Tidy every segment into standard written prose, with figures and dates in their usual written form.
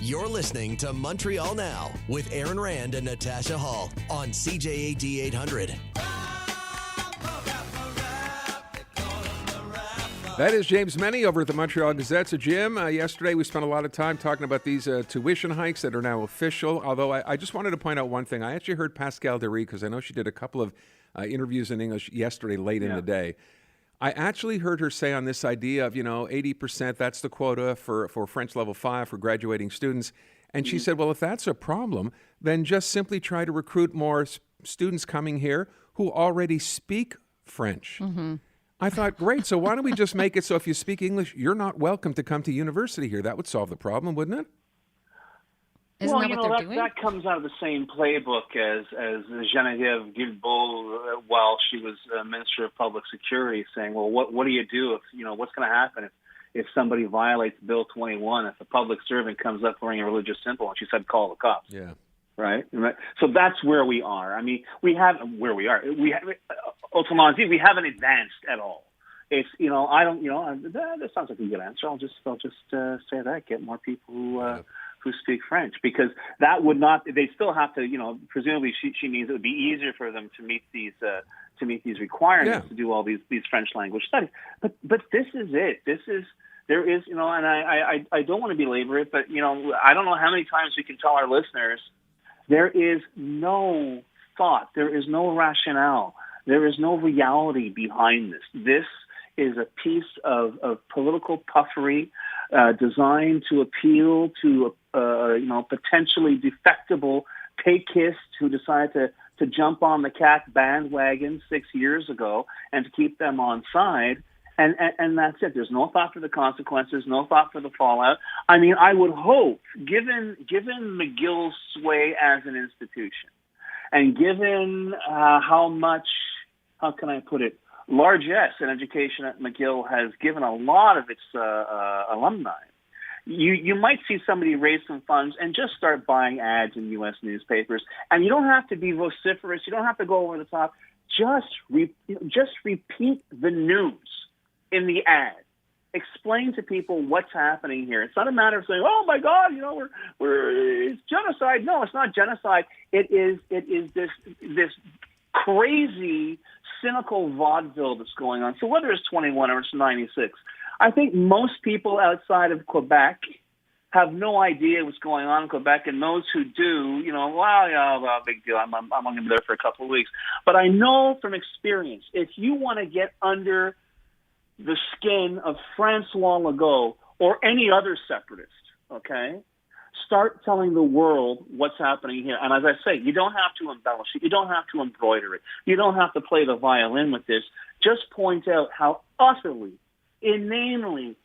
You're listening to Montreal Now with Aaron Rand and Natasha Hall on CJAD 800. That is James Mennie over at the Montreal Gazette. So, Jim, yesterday we spent a lot of time talking about these tuition hikes that are now official, although I just wanted to point out one thing. I actually heard Pascale Derry, because I know she did a couple of interviews in English yesterday late in the day. I actually heard her say on this idea of, 80%, that's the quota for French level 5 for graduating students. And she said, well, if that's a problem, then just simply try to recruit more students coming here who already speak French. Mm-hmm. I thought, great, so why don't we just make it so if you speak English, you're not welcome to come to university here? That would solve the problem, wouldn't it? Isn't that what they're doing? That comes out of the same playbook as Geneviève Guilbeault while she was Minister of Public Security, saying, well, what do you do if, what's going to happen if somebody violates Bill 21, if a public servant comes up wearing a religious symbol? And she said, call the cops. Yeah. Right? So that's where we are. I mean, we haven't advanced at all. It's, I don't, that sounds like a good answer. I'll just say that, get more people who speak French, because that would not, they still have to, presumably she means it would be easier for them to meet these requirements, to do all these French language studies. But this is it. There is, and I don't want to belabor it, but, I don't know how many times we can tell our listeners, there is no thought, there is no rationale, there is no reality behind this. This is a piece of political puffery designed to appeal to potentially defectable paykists who decide to jump on the CAC bandwagon 6 years ago and to keep them on side. And that's it. There's no thought for the consequences, no thought for the fallout. I mean, I would hope, given McGill's sway as an institution, and given how can I put it, largesse in education at McGill has given a lot of its alumni, you might see somebody raise some funds and just start buying ads in U.S. newspapers. And you don't have to be vociferous. You don't have to go over the top. Just repeat the news in the ad. Explain to people what's happening here. It's not a matter of saying, "Oh my God, it's genocide." No, it's not genocide. It is this crazy, cynical vaudeville that's going on. So whether it's 21 or it's 96, I think most people outside of Quebec have no idea what's going on in Quebec, and those who do, big deal. I'm going to be there for a couple of weeks. But I know from experience, if you want to get under the skin of Francois Legault or any other separatist, okay, start telling the world what's happening here. And as I say, you don't have to embellish it. You don't have to embroider it. You don't have to play the violin with this. Just point out how utterly, inanely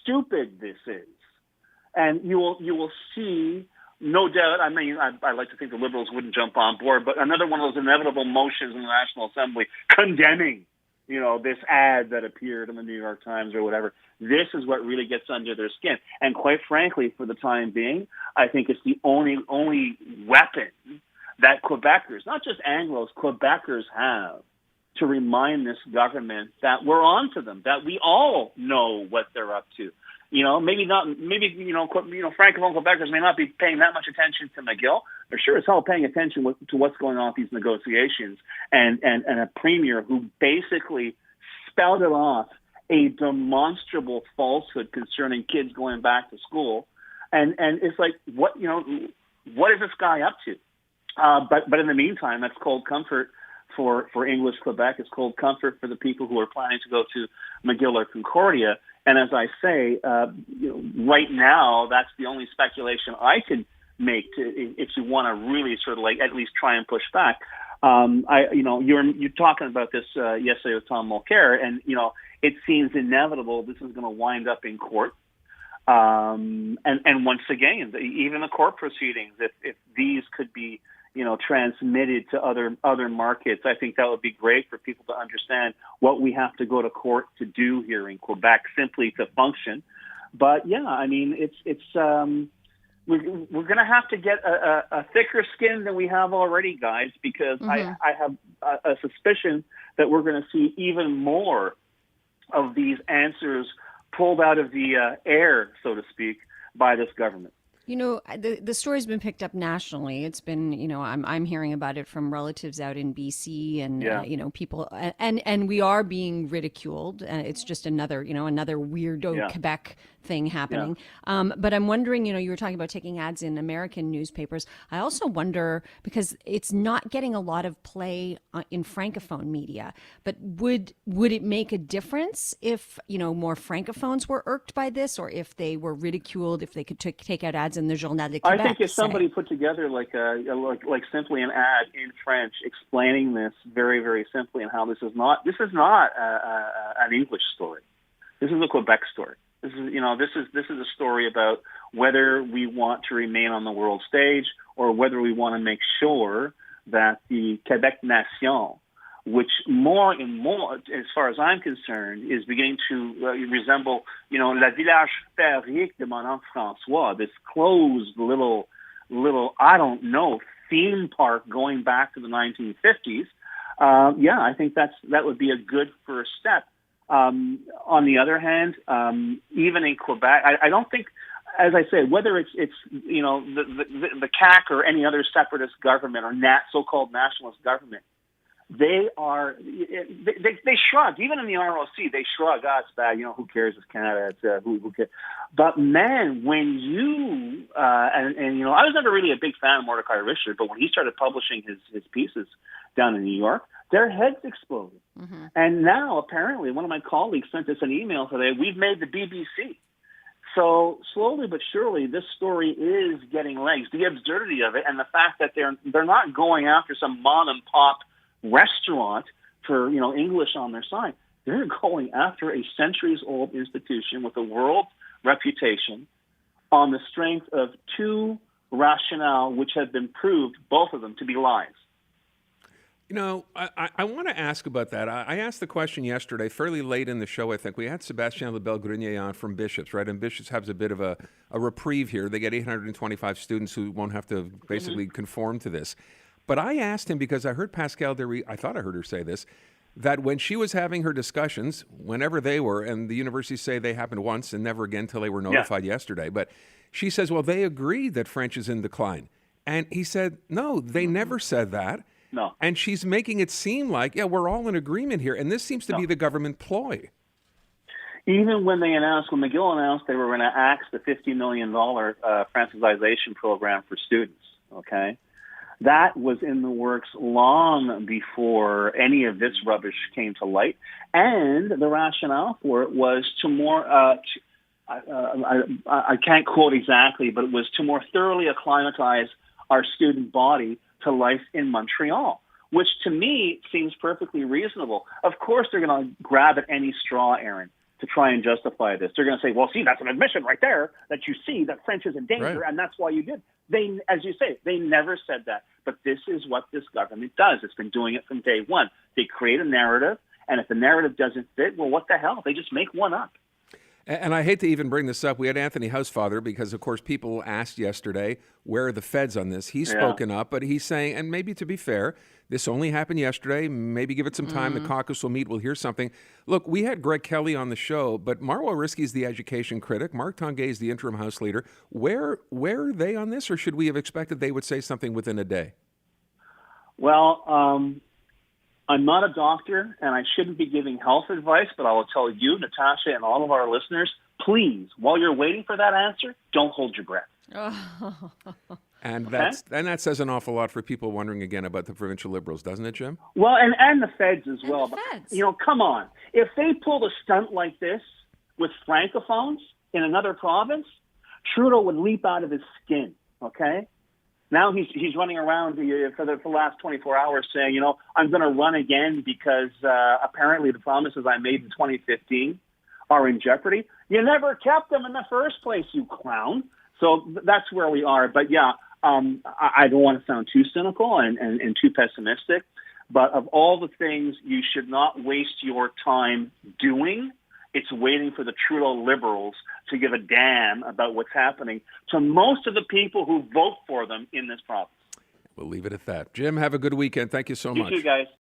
stupid this is. And you will see, no doubt, I mean, I like to think the Liberals wouldn't jump on board, but another one of those inevitable motions in the National Assembly condemning this ad that appeared in the New York Times or whatever. This is what really gets under their skin. And quite frankly, for the time being, I think it's the only weapon that Quebecers, not just Anglos, Quebecers have to remind this government that we're on to them, that we all know what they're up to. Maybe Francophone Quebecers may not be paying that much attention to McGill. They're sure as hell paying attention to what's going on with these negotiations and a premier who basically spelled off a demonstrable falsehood concerning kids going back to school. And it's like, what is this guy up to? But in the meantime, that's cold comfort for English Quebec. It's cold comfort for the people who are planning to go to McGill or Concordia. And as I say, right now, that's the only speculation I could make if you want to really sort of at least try and push back. You're talking about this yesterday with Tom Mulcair, and it seems inevitable this is going to wind up in court. And once again, even the court proceedings, if these could be transmitted to other markets, I think that would be great for people to understand what we have to go to court to do here in Quebec simply to function. But yeah, I mean, we're going to have to get a thicker skin than we have already, guys, because I have a suspicion that we're going to see even more of these answers pulled out of the air, so to speak, by this government. The story's been picked up nationally. It's been, I'm hearing about it from relatives out in BC, and Yeah. people, and we are being ridiculed. It's just another weirdo Yeah. Quebec thing happening. But I'm wondering, you were talking about taking ads in American newspapers. I also wonder, because it's not getting a lot of play in francophone media, but would it make a difference if, more francophones were irked by this, or if they were ridiculed, if they could take out ads in the Journal de Québec? I think if somebody put together like simply an ad in French explaining this very, very simply, and how this is not an English story. This is a Quebec story. This is a story about whether we want to remain on the world stage, or whether we want to make sure that the Quebec Nation, which more and more, as far as I'm concerned, is beginning to resemble, la village féerique de mon oncle François, this closed little, I don't know, theme park going back to the 1950s. I think that would be a good first step. On the other hand, even in Quebec, I don't think, as I said, whether it's the CAQ or any other separatist government or so-called nationalist government, they shrug. Even in the ROC, they shrug. It's bad. Who cares? It's Canada. It's who cares? But man, when you I was never really a big fan of Mordecai Richard, but when he started publishing his pieces down in New York, their heads exploded. Mm-hmm. And now, apparently, one of my colleagues sent us an email today. We've made the BBC. So slowly but surely, this story is getting legs. The absurdity of it, and the fact that they're not going after some mom and pop restaurant for English on their sign. They're going after a centuries-old institution with a world reputation on the strength of two rationale which have been proved, both of them, to be lies. I want to ask about that. I asked the question yesterday, fairly late in the show, I think. We had Sébastien Lebel-Grenier on from Bishops, right? And Bishops has a bit of a reprieve here. They get 825 students who won't have to basically conform to this. But I asked him, because I heard Pascale Derry, I thought I heard her say this, that when she was having her discussions, whenever they were, and the universities say they happened once and never again until they were notified yesterday, but she says, well, they agreed that French is in decline. And he said, no, they never said that. No. And she's making it seem like, we're all in agreement here. And this seems to be the government ploy. Even when McGill announced they were going to axe the $50 million Francization program for students, okay? That was in the works long before any of this rubbish came to light. And the rationale for it was to more, I can't quote exactly, but it was to more thoroughly acclimatize our student body to life in Montreal, which to me seems perfectly reasonable. Of course, they're going to grab at any straw, Aaron, to try and justify this. They're going to say, well, see, that's an admission right there that you see that French is in danger, and that's why you did. They, as you say, they never said that. But this is what this government does. It's been doing it from day one. They create a narrative, and if the narrative doesn't fit, well, what the hell? They just make one up. And I hate to even bring this up. We had Anthony Housefather because, of course, people asked yesterday, where are the feds on this? He's spoken up, but he's saying, and maybe to be fair, this only happened yesterday. Maybe give it some time. The caucus will meet. We'll hear something. Look, we had Greg Kelly on the show, but Marwa Risky is the education critic. Mark Tanguay is the interim House leader. Where are they on this, or should we have expected they would say something within a day? Well, I'm not a doctor, and I shouldn't be giving health advice, but I will tell you, Natasha, and all of our listeners, please, while you're waiting for that answer, don't hold your breath. And that says an awful lot for people wondering again about the provincial Liberals, doesn't it, Jim? Well, and the feds as well. The feds. But, come on. If they pulled a stunt like this with francophones in another province, Trudeau would leap out of his skin, okay? Now he's running around for the last 24 hours saying, I'm going to run again because apparently the promises I made in 2015 are in jeopardy. You never kept them in the first place, you clown. So that's where we are. But I don't want to sound too cynical and too pessimistic, but of all the things you should not waste your time doing, it's waiting for the Trudeau Liberals to give a damn about what's happening to most of the people who vote for them in this province. We'll leave it at that. Jim, have a good weekend. Thank you so much. You too, guys.